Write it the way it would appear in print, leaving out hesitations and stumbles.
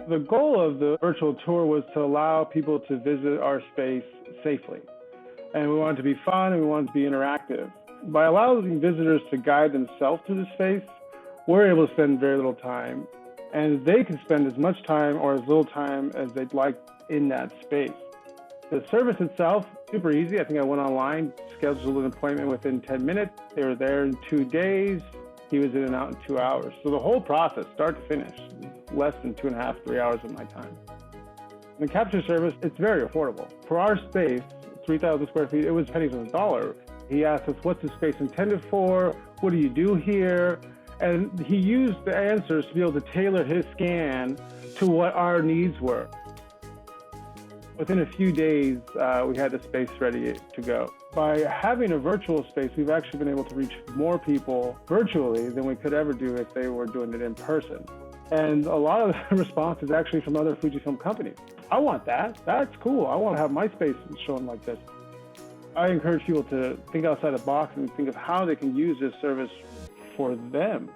The goal of the virtual tour was to allow people to visit our space safely. And we wanted to be fun and we wanted to be interactive. By allowing visitors to guide themselves through the space, we're able to spend very little time. And they can spend as much time or as little time as they'd like in that space. The service itself, super easy. I think I went online, scheduled an appointment within 10 minutes. They were there in 2 days. He was in and out in 2 hours. So the whole process, start to finish, less than 2.5, 3 hours of my time. The capture service, it's very affordable. For our space, 3,000 square feet, it was pennies on the dollar. He asked us, what's the space intended for? What do you do here? And he used the answers to be able to tailor his scan to what our needs were. Within a few days, we had the space ready to go. By having a virtual space, we've actually been able to reach more people virtually than we could ever do if they were doing it in person. And a lot of the response is actually from other Fujifilm companies. I want that. That's cool. I want to have my space shown like this. I encourage people to think outside the box and think of how they can use this service for them.